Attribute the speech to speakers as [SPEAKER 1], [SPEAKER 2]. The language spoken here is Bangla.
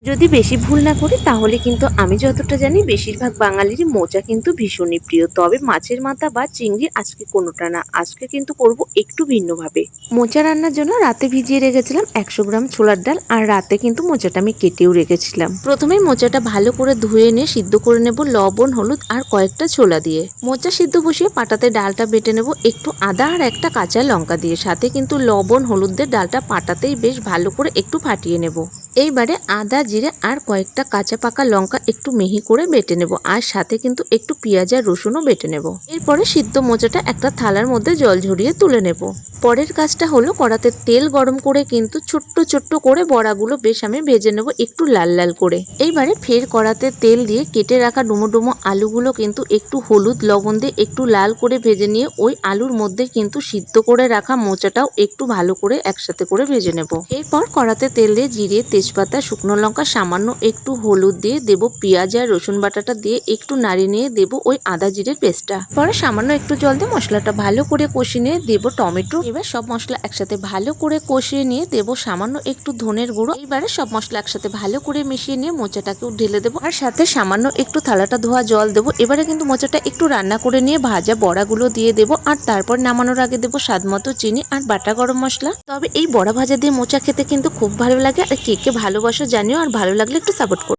[SPEAKER 1] যদি বেশি ভুল না করি তাহলে কিন্তু আমি যতটা জানি বেশিরভাগ বাঙালিরই মোচা কিন্তু ভীষণই প্রিয়। তবে মাছের মাথা বা চিংড়ি আজকে কোনোটা না, আজকে কিন্তু করব একটু ভিন্নভাবে। মোচা রান্নার জন্য রাতে ভিজিয়ে রেখেছিলাম 100 গ্রাম ছোলার ডাল, আর রাতে কিন্তু মোচাটা আমি কেটেও রেখেছিলাম। প্রথমেই মোচাটা ভালো করে ধুয়ে নিয়ে সিদ্ধ করে নেব লবণ, হলুদ আর কয়েকটা ছোলা দিয়ে। মোচা সিদ্ধ বসিয়ে পাটাতে ডালটা বেটে নেব একটু আদা আর একটা কাঁচা লঙ্কা দিয়ে। সাথে কিন্তু লবণ হলুদ দিয়ে ডালটা পাটাতেই বেশ ভালো করে একটু ফাটিয়ে নেব। এইবারে আদা জিরে আর কয়েকটা কাঁচা পাকা লঙ্কা একটু মিহি করে বেটে নেব, আর সাথে কিন্তু একটু পেঁয়াজ আর রসুনও বেটে নেব। এরপরে সিদ্ধ মোচাটা একটা থালার মধ্যে জল ঝরিয়ে তুলে নেব। পরের কাজটা হলো কড়াতে তেল গরম করে কিন্তু ছোট্ট ছোট্ট করে বড়াগুলো বেশ আমি ভেজে নেব একটু লাল লাল করে। এইবারে ফের কড়াতে তেল দিয়ে কেটে রাখা ডুমো ডুমো আলুগুলো কিন্তু একটু হলুদ লবণ দিয়ে একটু লাল করে ভেজে নিয়ে ওই আলুর মধ্যে কিন্তু সিদ্ধ করে রাখা মোচাটাও একটু ভালো করে একসাথে করে ভেজে নেব। এরপর কড়াতে তেল দিয়ে জিরে তেজপাতা শুকনো লঙ্কা সামান্য একটু হলুদ দিয়ে দেব, পেঁয়াজ আর রসুন বাটাটা দিয়ে একটু নাড়িয়ে নিয়ে দেব ওই আদা জিরের পেস্টটা। পরে সামান্য একটু জল দিয়ে মশলাটা ভালো করে কষিয়ে নিয়ে দেব টমেটো। এবার সব মশলা একসাথে ভালো করে কষিয়ে নিয়ে দেব সামান্য একটু ধনের গুঁড়ো। এইবারে সব মশলা একসাথে ভালো করে মিশিয়ে নিয়ে মোচাটাকেও ঢেলে দেবো, আর সাথে সামান্য একটু থালাটা ধোয়া জল দেবো। এবারে কিন্তু মোচাটা একটু রান্না করে নিয়ে ভাজা বড়াগুলো দিয়ে দেবো, আর তারপর নামানোর আগে দেবো স্বাদ মতো চিনি আর বাটা গরম মশলা। তবে এই বড়া ভাজা দিয়ে মোচা খেতে কিন্তু খুব ভালো লাগে, আর কে কে ভালোবাসো জানিও, আর ভালো লাগলে একটু সাপোর্ট করো।